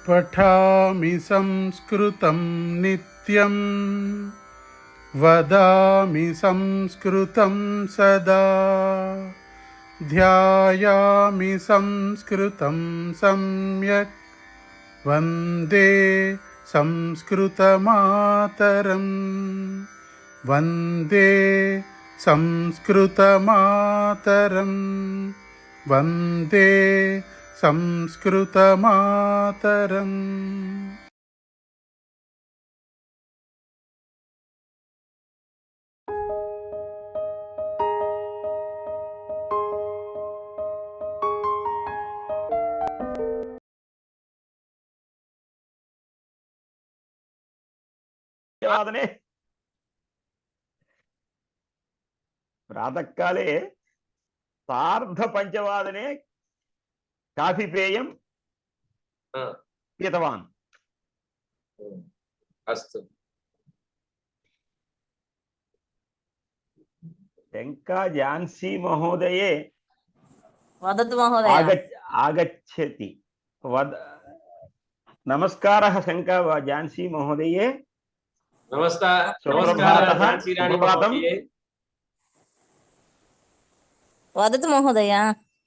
पठामि संस्कृतं नित्यं वदामि संस्कृतं सदा ध्यायामि संस्कृतं सम्यक् वन्दे संस्कृतमातरं वन्दे संस्कृतमातरं वन्दे संस्कृतमातरम्। प्रातःकाले सार्धपञ्चवादने काफी पेयं पीतवान्। अस्तु। शङ्का झान्सी महोदये वदतु महोदय। आगच्छति। नमस्कारः शङ्का झान्सी महोदये। नमस्कारः झान्सी राणी महोदये। वदतु महोदय,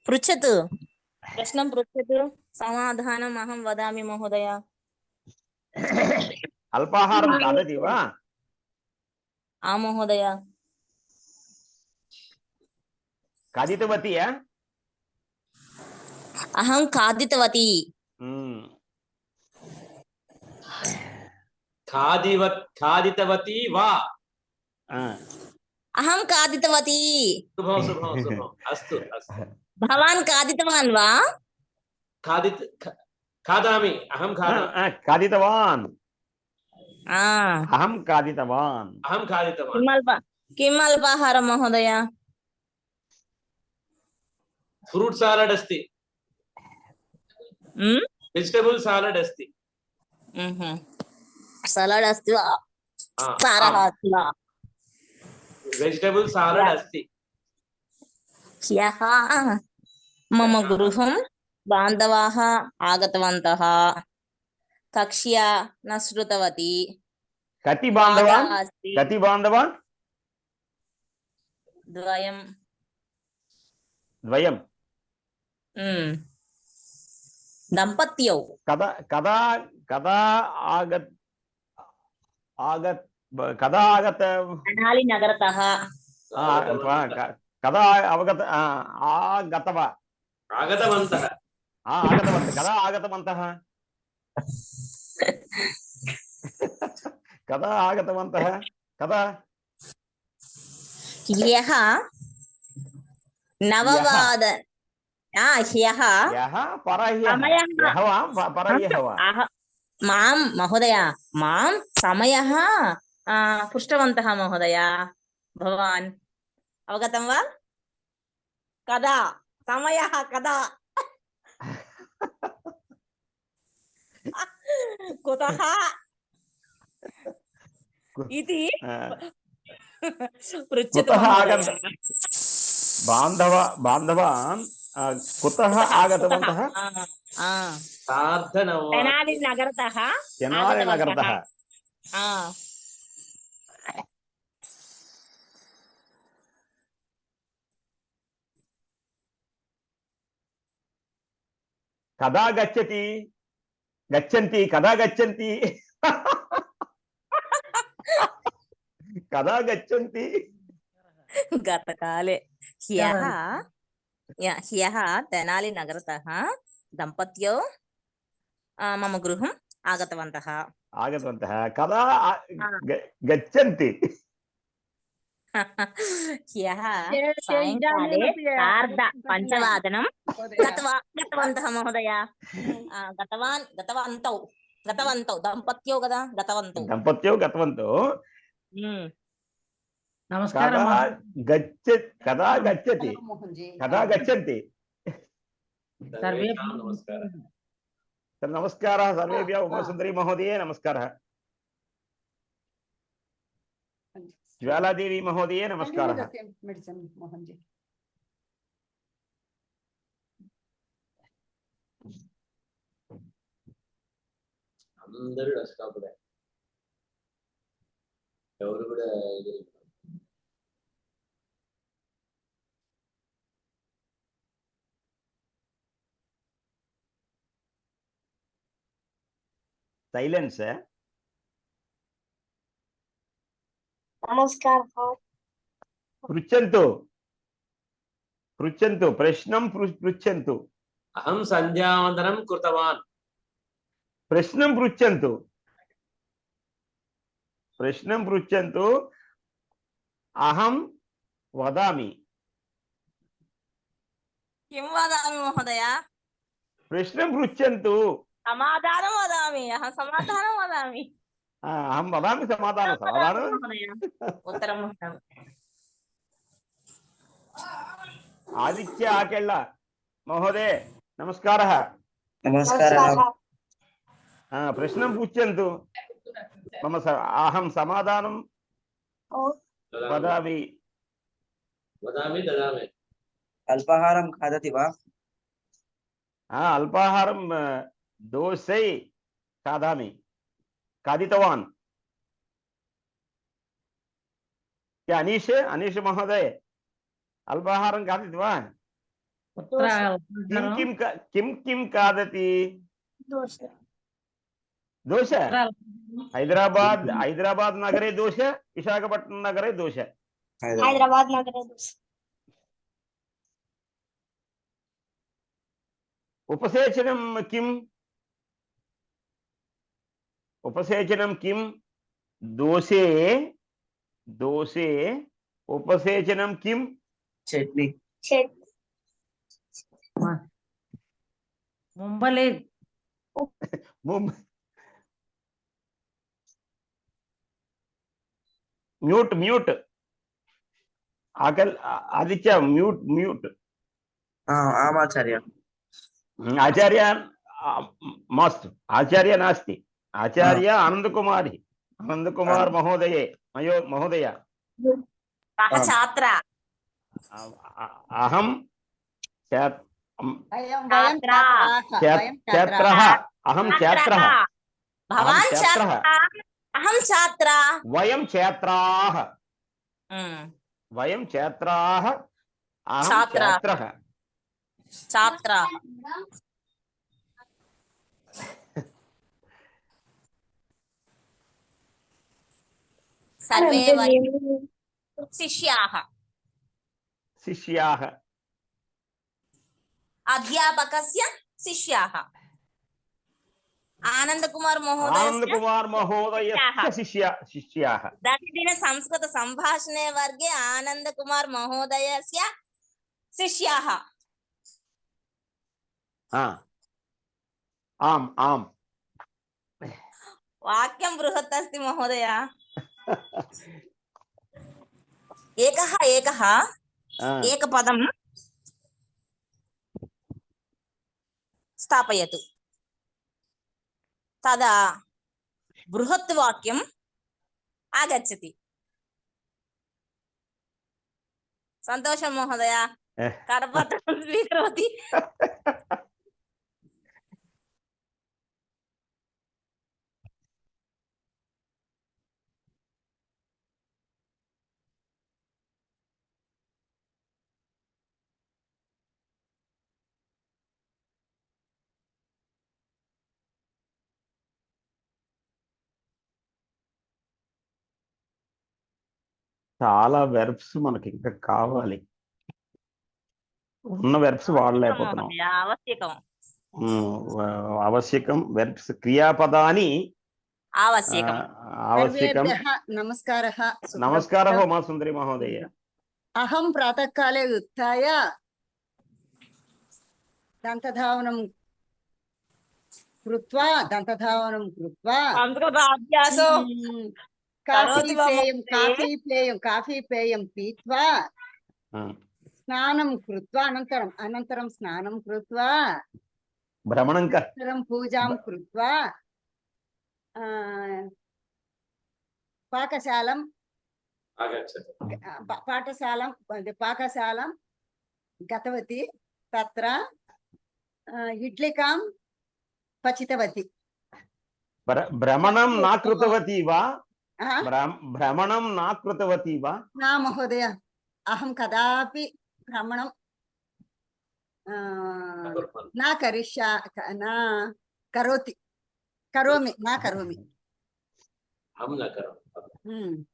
पृच्छतु, प्रश्नं पृच्छतु, समाधानम् अहं वदामि महोदय। अल्पाहारं खादति वा? आं महोदय। खादितवती? अहं खादितवती। खादितवती वा? अहं खादितवती। शुभं शुभं शुभम्। अस्तु अस्तु। भवान् खादितवान् वा? खादामि। अहं खादितवान्। अहं खादितवान्। किम् अल्पाहारं महोदय? फ्रूट सालड् अस्ति। वेजिटेबल सालड् अस्ति। सलाड् अस्ति वा? सारः अस्ति वा? वेजिटेबल सालड् अस्ति। ह्यः मम गृहं बान्धवाः आगतवन्तः। कक्ष्या न श्रुतवती। कति बान्धवान्? कति बान्धवान्? द्वयं। दम्पत्यौ। कदा आगत? तेनालीनगरतः। कदा आगतवन्तः? कदा आगतवन्तः? कदा आगतवन्तः? कदा? ह्यः नववादन। ह्यः मां महोदय, मां समयः पृष्टवन्तः महोदय। भवान् अवगतं वा? कदा समयः कदा कुतः इति पृच्छतु महोदय। बान्धवान् कुतः आगतवन्तः? तेनालीनगरतः। तेनालीनगरतः। कदा गच्छन्ति? कदा गच्छन्ति? कदा गच्छन्ति? गतकाले ह्यः तेनालीनगरतः दम्पत्यौ मम गृहम् आगतवन्तः। कदा गच्छन्ति? ह्यः सायंकाले सार्धपञ्चवादनं गतवन्तः महोदय। गतवन्तौ दम्पत्यौ कदा गतवन्तौ। नमस्कारः। कदा गच्छति? कदा गच्छन्ति? नमस्कारः सर्वेभ्यः। उमासुन्दरी महोदये नमस्कारः। ज्वालादेवी महोदये नमस्कारः। అందరూ డెస్క్టాప్లే, ఎవరు కూడా ఇది సైలెన్స్. నమస్కారం. పృచ్చంతు పృచ్చంతు ప్రశ్నం పృచ్చంతు. అహం సంధ్యావందనం కృతవాన్. ప్రశ్నం పృచ్చంతు. ప్రశ్నం పృచ్చంతు. అహం వదామి. కిం వదామి మహోదయ? ప్రశ్నం పృచ్చంతు. సమాధానం వదామి. అహం సమాధానం వదామి. అహం వదామి సమాధానం. సమాధానం ఉత్తరం. ఆదిత్య ఆకెళ్ళ మహోదయ నమస్కారः. నమస్కారం. ప్రశ్నం పృచ్చంతు. మమ అహం సమాధానం వదామి. వదామి దదామి. అల్పాహారం ఖాదతి వా? అల్పాహారం దోసై खादामि. खादितवान्. क्या अनीश महोदय अल्पाहारं खादितवान् वा? किं किं खादति? दोशा. हैदराबाद नगरे दोशा, विशाखपट्टनम नगरे दोशा. हैदराबाद नगरे दोशा. उपसेचनं किम्? उपसेचनं किं? दोसे उपसेचनं किं? चटनी. मुंबले म्यूट आकल आदित्य म्यूट. आचार्य. आचार्य मास्तु. आचार्य नास्ति. आचार्य आनंद कुमार महोदये महोदय. छात्र. अहम छात्रः. अहं छात्रः. भवान् छात्रः. अहं छात्रा. वयं छात्राः. वयं छात्राः. अहं छात्रः. छात्रा. सर्वे शिष्याः. अध्यापकस्य शिष्याः. आनंद कुमार महोदयस्य शिष्याः. प्रतिदिन संस्कृत संभाषणे वर्गे आनंद कुमार महोदयस्य शिष्याः. आम् आम्. वाक्यं बृहत् अस्ति महोदय. एकः एकपदं स्थापयतु. तदा बृहत् वाक्यम् आगच्छति. सन्तोषं महोदय. करपत्रं स्वीकरोति. చాలా వెర్బ్స్ మనకి ఇంకా కావాలి. ఉన్న వెర్బ్స్ వాడలేకపోతున్నాం. आवश्यकం వెర్బ్స్ క్రియాపదాని आवश्यकం. నమస్కారः ఉమా సుందరి మహోదయ. अहं प्रातःकाले उत्थाय दन्तधावनं कृत्वा काफी पेयं पीत्वा स्नानं कृत्वा अनन्तरं स्नानं कृत्वा भ्रमणं पूजां कृत्वा पाकशालां गतवती. तत्र इड्लिकां पचितवती. భ్రమణం నా కృతవతి వా ఆ? భ్రమణం నా కృతవతి వా నా మహోదయ అహం కదాపి భ్రమణం నా కరిష్యా నా కరోతి కరోమి నా కరోమి అహం న కరోమి. ఉమ్.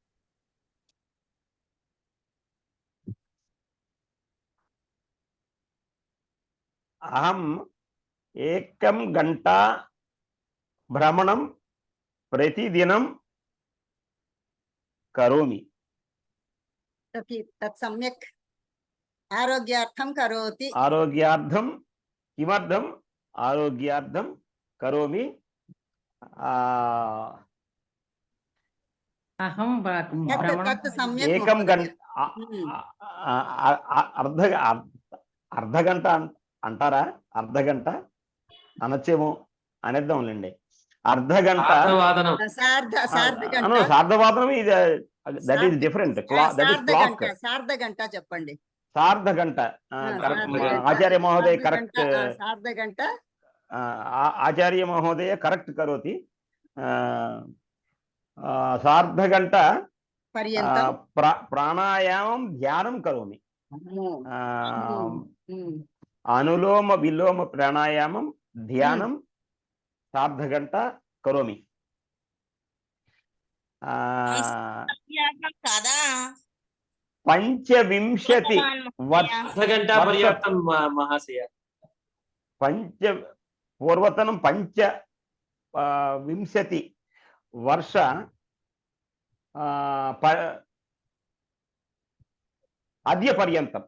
అహం ఏకం గంట భ్రమణం ప్రతిదినం కరోమి. తత్ సమ్యక్ ఆరోగ్యార్థం కరోతి. ఆరోగ్యార్థం కిమర్థం ఆరోగ్యార్థం కరోమి. అహం తత్ సమ్యక్ ఏకం మహోదయ. గంట అర్ధగంట అంటారా? అర్ధగంట అనొచ్చేమో, అనేద్దాంలేండి. అర్ధగంట సార్ధవాదనం. సార్ధవాదనం ఇది దట్ ఈస్ డిఫరెంట్. సార్ధ గంట చెప్పండి. సార్ధ గంట ఆచార్య మహోదయ కరెక్ట్. సార్ధ గంట ఆచార్య మహోదయ కరెక్ట్ కరోతి. సార్ధ గంట పర్యంతం ప్రాణాయామం ధ్యానం కరోమి. అనులోమ విలోమ ప్రాణాయామం ధ్యానం సార్ధ గంట కరోమి. కదా పంచవింశతి అర్ధగంట పర్యాప్తం మహాశయ. పూర్వతనం పంచ వింశతి వర్ష అద్య పర్యంతం.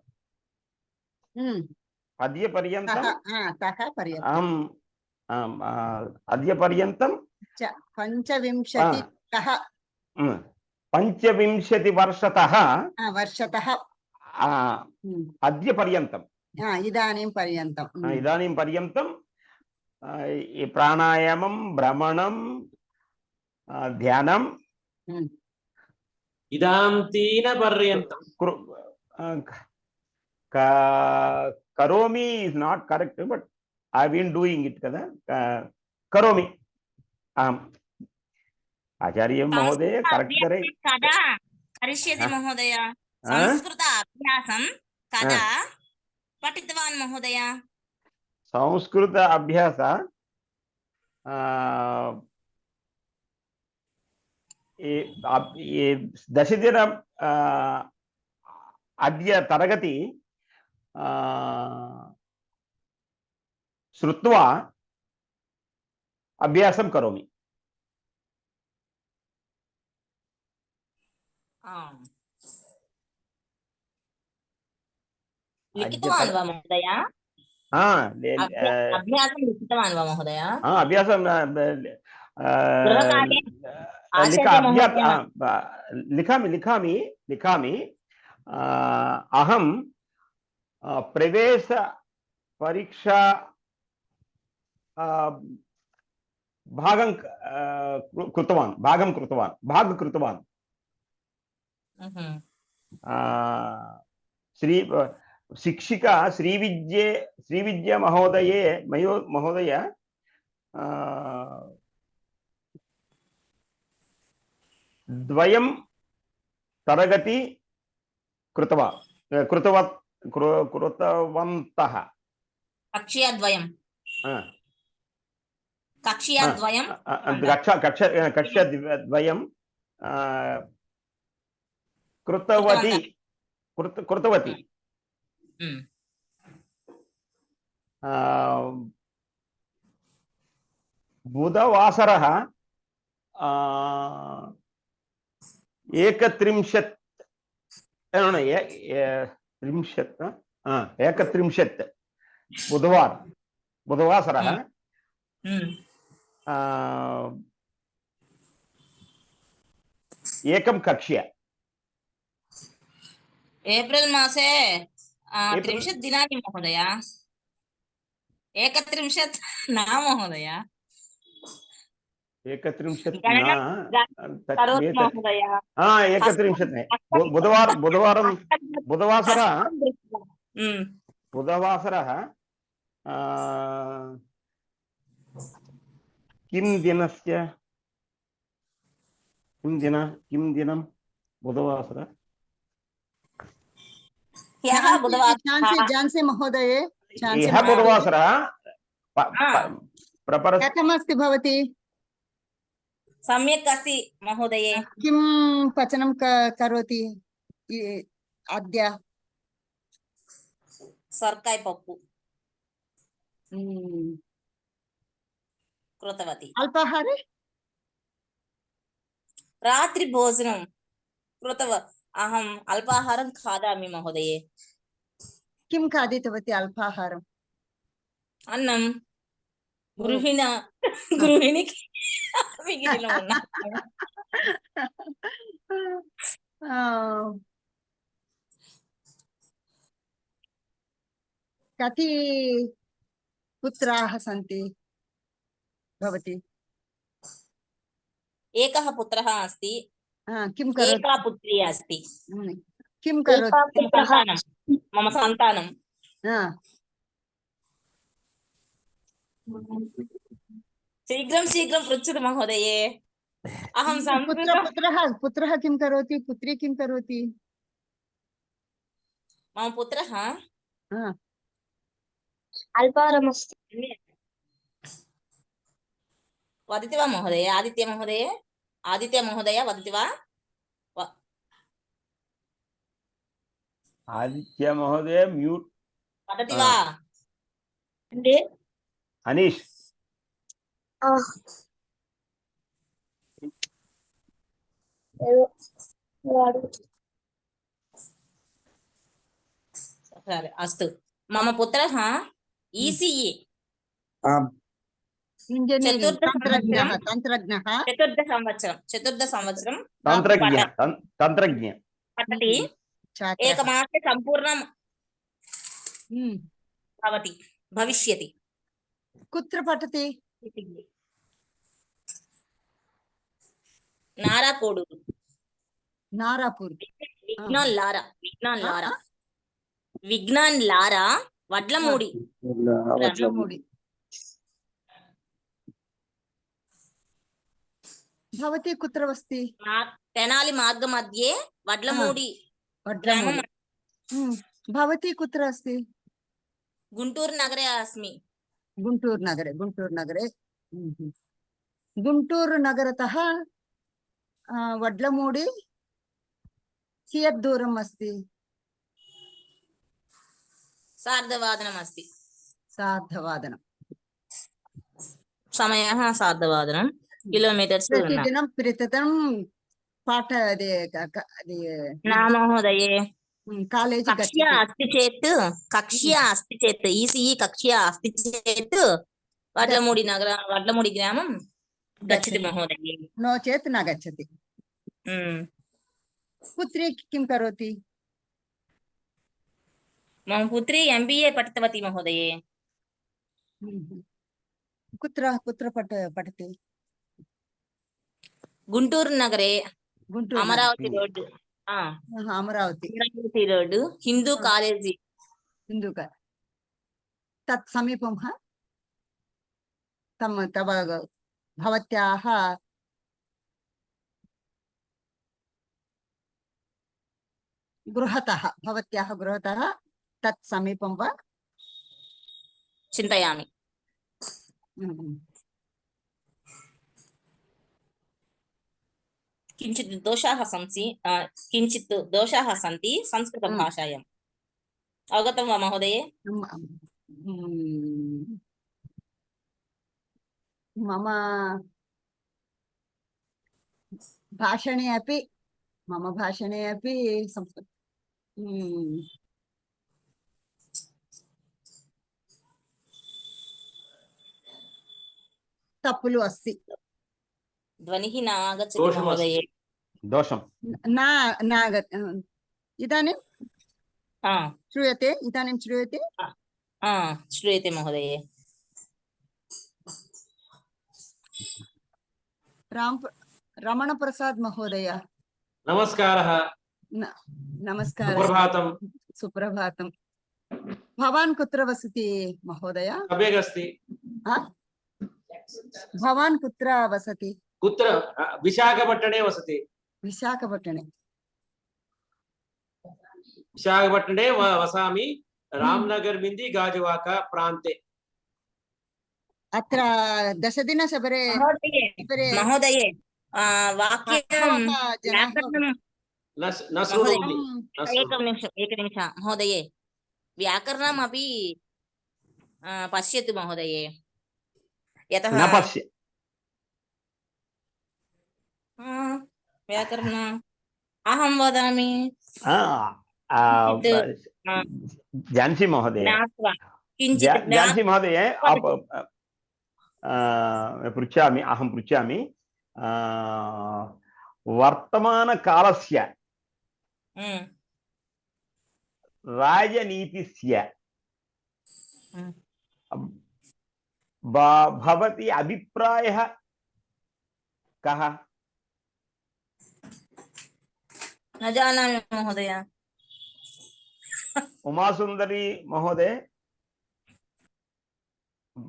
అద్య పర్యంతం అద్య పర్యంతం పంచవింశతి పంచవింశతి వర్షతః అద్య పర్యంతం ఇదానీం పర్యంతం. ఇదానీం పర్యంతం ఈ ప్రాణాయామం భ్రమణం ధ్యానం ఇదాంతీన పర్యంతం కరోమి is not correct, but I been doing it కదా. కరోమి. ఆచార్య మహోదయ కరెక్ట్ కరే కదా కరిష్యతి మహోదయ. సంస్కృత అభ్యాసం కదా పఠితవాన్ మహోదయ. సంస్కృత అభ్యాస దశదిన అద్య తరగతి శ్రుత్వా అభ్యాసం కరోమి. లిఖితవాన్ వా మహోదయ? అభ్యాసం లిఖితవాన్ వా మహోదయ? అభ్యాసం लिखामि. अहं प्रवेश परीक्षा भागं कृतवान्. श्री शिक्षिका श्रीविद्या महोदय द्वयं तरगति कृतवन्तः. कक्ष्याद्वयं कक्ष्याद्वयं कृतवती. बुधवासरः 31 बुधवासरः एकं कक्ष्या. एप्रिल मासे 30 दिनानि महोदय. 31 न महोदय. 31 बुधवासरः किं दिनस्य किं दिनं बुधवासर ह्यः झान्सी बुधवासरः झान्सी महोदये झान्सी यः महोदये बुधवासरः प्रपर कथमस्ति भवती सम्यक् अस्ति महोदये किं पचनं करोति अद्य सर्काय पप्पु हम्म, कृतवती अल्पाहारे रात्रि भोजनं अहम् अल्पाहारं खादामि महोदये किं खादितवती अल्पाहारम् अन्नं ओ। गृहिणीకి మిగిలిన ఉన్నా कति पुत्राः सन्ति भवती एकः पुत्रः अस्ति किं करोति एका पुत्री अस्ति किं करोति मम सन्तानं शीघ्रं पृच्छतु महोदये अहं पुत्रः किं करोति पुत्री किं करोति मम पुत्रः अल्पाहारमस्ति वदति वा महोदय आदित्य महोदय वदति वा आदित्य महोदय म्यूट वदति वा अनीश अस्तु मम पुत्रः ECE इंजीनियरिंग चतुर्थ संवत्सरं तंत्रज्ञ पठति एकमासे सम्पूर्णं भविष्यति कुत्र पठति नाराकोडूरु नारापुर विज्ञान लारा वड्लमूडी भवती कुत्र अस्ति तेनाली मार्गमध्ये वड्लमूडी ग्रामं भवती कुत्र अस्ति गुंटूरु नगरे अस्मि गुंटूरु नगरे गुंटूरु नगरतः वड्लमूडी कियत् दूरम् अस्ति सार्धवादनम् अस्ति सार्धवादनं समयः सार्धवादनं किलोमीटर्स् प्रतिदिनं पाठ न महोदये कालेज कक्ष्या अस्ति चेत् ECE कक्ष्या अस्ति चेत् वड्लमूडी ग्रामं गच्छति महोदये नो चेत् न गच्छति पुत्री किं करोति मम पुत्री MBA पठितवती महोदये कुत्र पठति गुंटूरु नगरे अमरावती रोड अमरावती रोड हिंदू कालेजी तत् समीपं तव भवत्याः गृहतः तत् समीपं वा चिन्तयामि किञ्चित् दोषाः सन्ति संस्कृतभाषायाम् अवगतं वा महोदये मम भाषणे अपि संस्कृत तप्पुलु अस्ति ध्वनिः न आगच्छति महोदये दोषं न इदानीं श्रूयते श्रूयते महोदये रमणप्रसाद महोदय नमस्कारः नमस्कारः सुप्रभातं भवान् कुत्र वसति महोदय कबेग अस्ति भवान् कुत्र वसति? कुत्र विशाखपट्टणे वसति। विशाखपट्टणे। विशाखपट्टणे वसामि रामनगर मिन्दी गाजुवाक प्रान्ते। अत्र 10 दिनसबरे महोदये वाक्यं व्याकरणं न शृणोमि। एकनिमिषं महोदये व्याकरणमपि पश्यतु महोदये यतः न पश्य व्याकरणम् अहं वदामि जानसी महोदय ज्ञात्वा किञ्चित् जानसी महोदय पृच्छामि अहं पृच्छामि वर्तमानकालस्य राजनीतिस्य भवती अभिप्रायः कः? न जानामि महोदय। उमासुन्दरी महोदय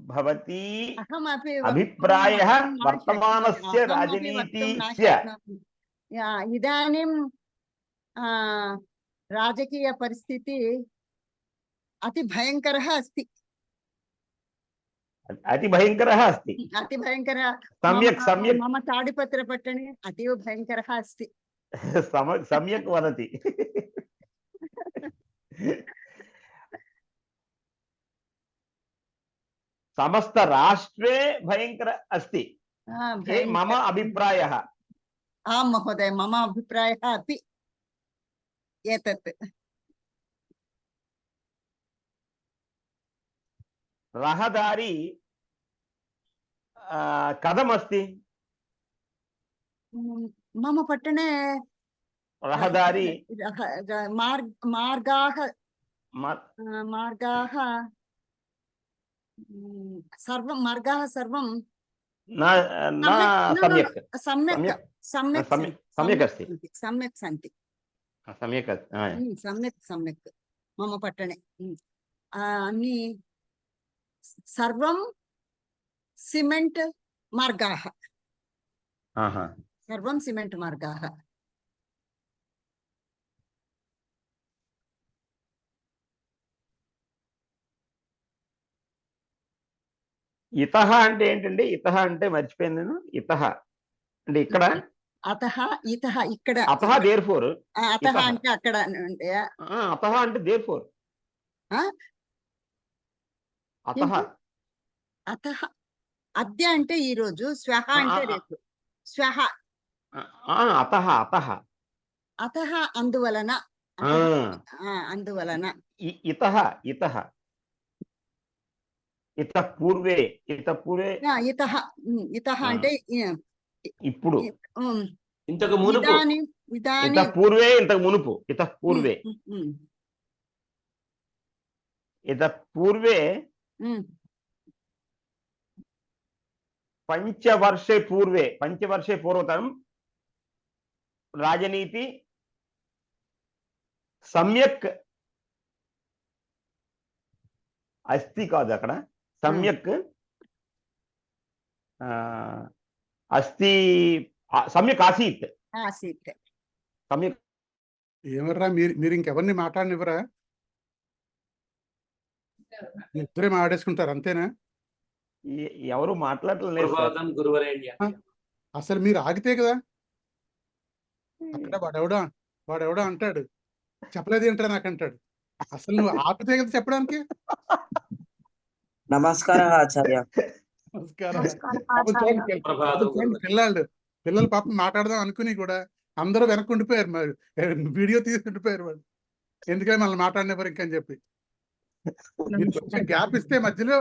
भवती अहमपि अभिप्रायः वर्तमानस्य राजनीतिस्य इदानीं राजकीयपरिस्थितिः अतिभयङ्करः अस्ति। अतिभयङ्करः अस्ति। अतिभयङ्करः सम्यक् सम्यक् मम ताडिपत्रपट्टणे अतीव भयङ्करः अस्ति। सम्यक् वदति। समस्त राष्ट्रे भयङ्कर अस्ति मम अभिप्रायः। आं महोदय मम अभिप्रायः अपि एतत्। रहदारी कथमस्ति? मम पट्टणे रहदारी मार्गाः सर्वं मार्गाः सर्वं न सम्यक् सम्यक् सम्यक् सम्यक् अस्ति। सम्यक् सन्ति। सम्यक् सम्यक् सम्यक् मम पट्टणे अन्ये सर्वं सिमेंट मार्गाः। सर्वं सिमेंट मार्गाः। ఇతహ అంటే ఏంటండి? ఇతహ అంటే మర్చిపోయాను నేను. ఇతహ అంటే ఇక్కడ, అతహ ఇతహ ఇక్కడ. అతహ దేర్ఫోర్. అతహ అంటే అక్కడ. అతహ అంటే దేర్ఫోర్. అతహ అతహ అద్య అంటే ఈ రోజు, స్వహ అంటే రేపు. స్వహ అతహ అతహ అతహ అందువలన. అందువలన. ఇతహ ఇతహ ఇతః పూర్వే. ఇతః పూర్వే. ఇతహ ఇతహ అంటే ఇప్పుడు. ఇంతకు మునుపు. ఇతః పూర్వే ఇంతకు మునుపు. ఇతః పూర్వే. इतः पूर्वे पंचवर्षे पूर्वतरं राजनीति सम्यक् अस्ति कादु अक्कड सम्यक् अस्ति सम्यक् आसीत् सम्यक् ఏమర్రా మీరు ఇంకెవరిని మాట్లాడనివ్వరా? ఇద్దరే మాట్లాడేసుకుంటారు అంతేనా? ఎవరు మాట్లాడలేదు. అసలు మీరు ఆగితే కదా. అక్కడ వాడెవడో అంటాడు, చెప్పలేదు ఏంట్రా నాకు అంటాడు. అసలు నువ్వు ఆపితే కదా చెప్పడానికి. నమస్కారం ఆచార్య. నమస్కారం. పిల్లలు పాపం మాట్లాడదాం అనుకుని కూడా అందరూ వెనక్కుండిపోయారు. మరి వీడియో తీసుకుండిపోయారు వాళ్ళు. ఎందుకని మనల్ని మాట్లాడినవారు ఇంకని చెప్పి. మీరు కొంచెం గ్యాప్ ఇస్తే మధ్యలో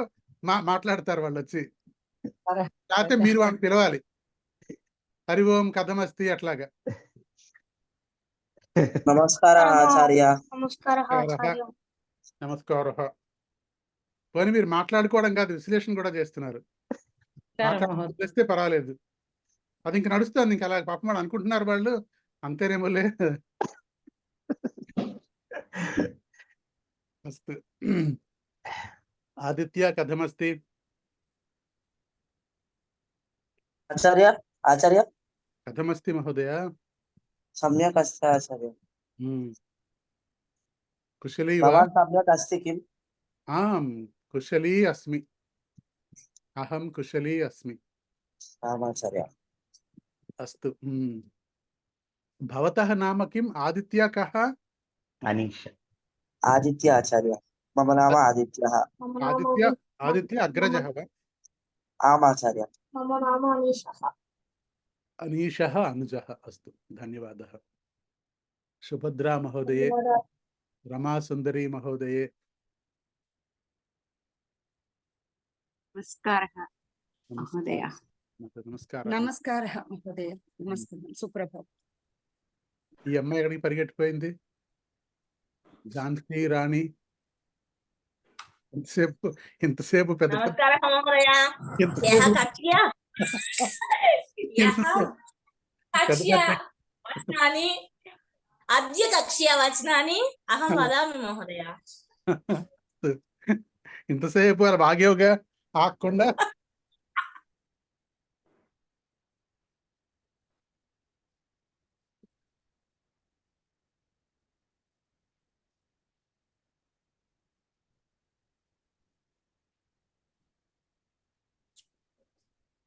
మాట్లాడతారు వాళ్ళు వచ్చి. లేకపోతే మీరు వాళ్ళని పిలవాలి. హరి ఓం కథమస్తి అట్లాగా. నమస్కారం ఆచార్య. నమస్కారం. పోనీ మీరు మాట్లాడుకోవడం కాదు, విశ్లేషణ కూడా చేస్తున్నారు. చేస్తే పర్వాలేదు, అది ఇంక నడుస్తుంది. ఇంక అలా పాపం వాళ్ళు అనుకుంటున్నారు వాళ్ళు అంతేనేమోలే. అస్తు. ఆదిత్య కథమస్తి. आचार्य आचार्य कथमस्ति महोदय? सम्यक् अस्ति आचार्य। कुशली वा? भवान् सम्यक् अस्ति किम्? आम्, कुशली अस्मि। अहं कुशली अस्मि। आम् आचार्य। अस्तु। भवतः नाम किम्? आदित्य कः? अनीश। आदित्य आचार्य। मम नाम आदित्यः। आदित्य अग्रजः वा? आम् आचार्य। मम नाम अनीशः। अनीशः अनुजः। अस्तु, धन्यवादः। सुभद्रा महोदये, रमासुन्दरी महोदये, नमस्कारः महोदय। నమస్కారం. నమస్కారం మహోదయ. నమస్కారం. సుప్రభాతం. ఈ అమ్మాయి ఎక్కడికి పరిగెట్టిపోయింది? ఝాన్సీ రాణి ఇంతసేపు పెద్ద నమస్కారం మహోదయ. ఇంతసేపు కక్ష్య కక్ష్య వచనాని అద్య కక్ష్య వచనాని అహం వదామి మహోదయ. ఇంతసేపు అలా బాగేవుగా ఆగకుండా.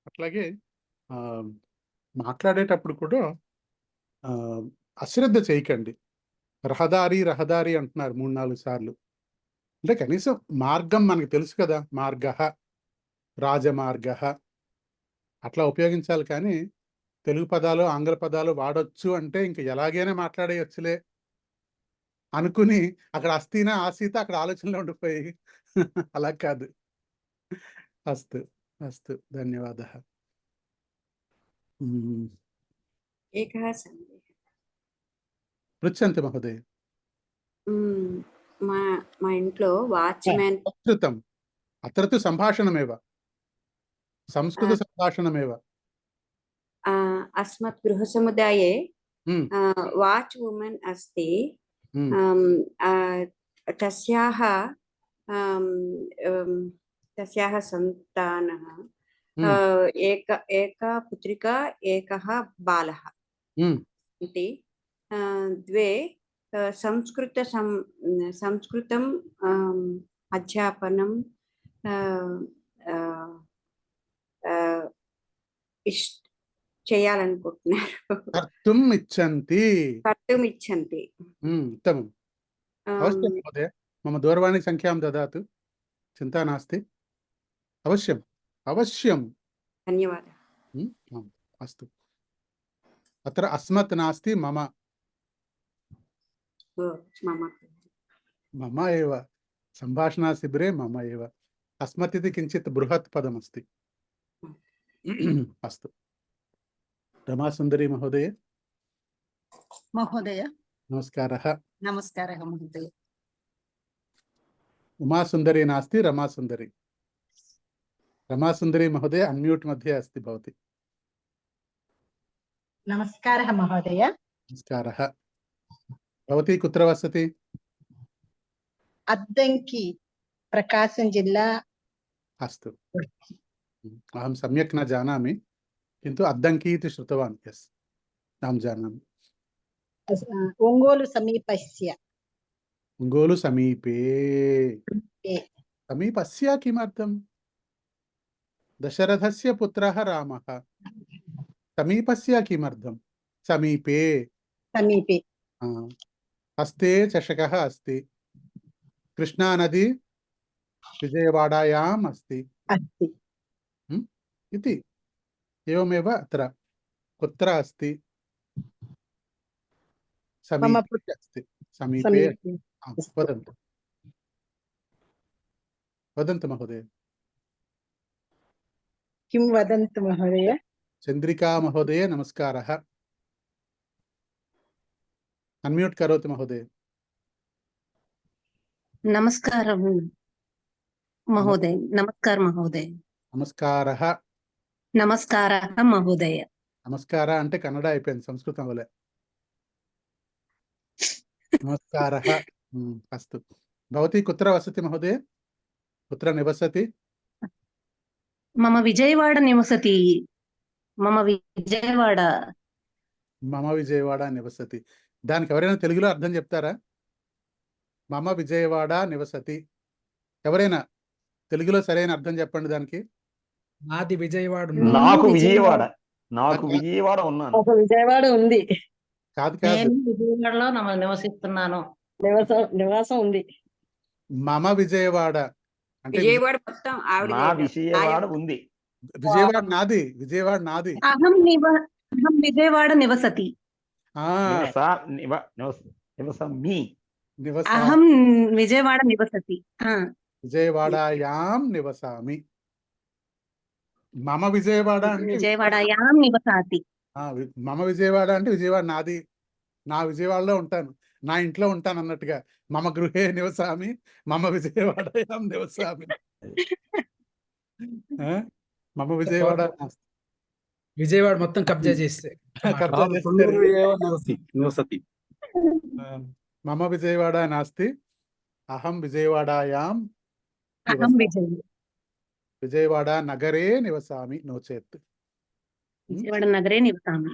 అట్లాగే మాట్లాడేటప్పుడు కూడా అశ్రద్ధ చేయకండి. రహదారి రహదారి అంటున్నారు 3-4 సార్లు. అంటే కనీసం మార్గం మనకు తెలుసు కదా, మార్గ రాజమార్గ అట్లా ఉపయోగించాలి. కానీ తెలుగు పదాలు ఆంగ్ల పదాలు వాడొచ్చు అంటే ఇంక ఎలాగైనా మాట్లాడేయచ్చులే అనుకుని అక్కడ అస్థిన ఆసీత అక్కడ ఆలోచనలో ఉండిపోయి అలా కాదు. అస్తు అస్తు, ధన్యవాదः. एकः सन्देहः। పృచ్చంతి మహోదయ. మా ఇంట్లో వాచ్మెన్ సంస్కృతం అత్ర తు సంభాషణమేవ, సంస్కృత సంభాషణమేవ. अस्मत् गृहसमुदाये वाच् वुमेन् अस्ति। तस्याः सन्तानः एका पुत्रिका एकः बालः इति। द्वे संस्कृतम् अध्यापनं చేయాలనుకుంటున్నారు. కర్తుం ఇచ్చంతి. ఉత్తమం. అవశ్యం మహోదయ, మమ దూరవాణి సంఖ్యాం దదాతు, చింతా నాస్తి. అవశ్యం అవశ్యం. ధన్యవాదः. అస్తు. అత్ర అస్మత్ నాస్తి, మమ. మమ ఏవ సంభాషణా శిబిరే మమ ఏవ. అస్మత్ ఇది కించిత్ బృహత్ పదమస్తి. అస్తు. రమాసుందరి మహోదయ. మహోదయ నమస్కారः. నమస్కారः మహోదయ. ఉమాసుందరి నాస్తి, రమాసుందరి. రమాసుందరి మహోదయ అన్మ్యూట్ मध्ये अस्ति भवति. नमस्कारः महोदय. नमस्कारः. भवती कुत्र वसति? अद्दंकी, प्रकाशं जिल्ला. अस्तु, अहं सम्यक् न जानामि, किन्तु अद्दंकी इति श्रुतवान्. यस्, अहं जानामि. ओङ्गोलु समीपस्य. ओङ्गोलु समीपे. समीपस्य किमर्थं? दशरथस्य पुत्रः रामः. समीपस्य किमर्थं? समीपे. समीपे. हस्ते चषकः अस्ति. कृष्णा नदी विजयवाडायाम् अस्ति इति। एवमेव अत्र कुत्र अस्ति? समीपे अस्ति. समीपे। वदन्तु वदन्तु महोदय. किं वदन्तु महोदय? चंद्रिका महोदय नमस्कारः. अनम्यूट करोतु महोदय. नमस्कारं महोदय. नमस्कार महोदय. नमस्कारः. नमस्कारः महोदय. नमस्कार అంటే కన్నడ అయిపోయింది, సంస్కృతం వలె. नमस्कारः. अस्तु. भवती कुत्र वसति महोदय? कुत्र निवसति? मम विजयवाड़ा निवसति మమ విజయవాడ. మమ విజయవాడ నివసతి. దానికి ఎవరైనా తెలుగులో అర్థం చెప్తారా? మమ విజయవాడ నివసతి. ఎవరైనా తెలుగులో సరైన అర్థం చెప్పండి దానికి. నాది విజయవాడ నాకు విజయవాడ, నాకు విజయవాడ ఉన్నాను. ఒక విజయవాడ ఉంది. కాదు కాదు, నేను విజయవాడలో నివసిస్తున్నాను. నివాసం ఉంది. మమ విజయవాడ అంటే విజయవాడ మొత్తం ఆవిడ నా విజయవాడ ఉంది. విజయవాడ నాది, విజయవాడ నాది. అహం విజయవాడ నివసతి. ఆ నివసామి. అహం విజయవాడ నివసతి. విజయవాడయాం నివసామి. మమ విజయవాడ అంటే విజయవాడయాం నివసాతి. మమ విజయవాడ అంటే విజయవాడ నాది, నా విజయవాడలో ఉంటాను, నా ఇంట్లో ఉంటాను అన్నట్టుగా. మమ గృహే నివసామి, మమ విజయవాడయాం నివసామి. మమ విజయవాడ విజయవాడ మొత్తం కబ్జా చేస్తే కబ్జా చేస్తారు. నివసతి. మమ విజయవాడ నాస్తి, అహం విజయవాడయాం అహం నివసామి. విజయవాడ నగరే నివసామి నోచేత్. విజయవాడ నగరే నివసామి.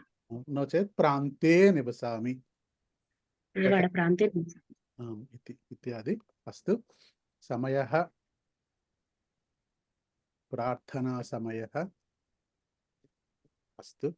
నోచేత్ ప్రాంతే నివసామి. విజయవాడ ప్రాంతే నివసామి. ఇత్యాది. అస్తు. సమయః ప్రార్థనా సమయః అస్తు.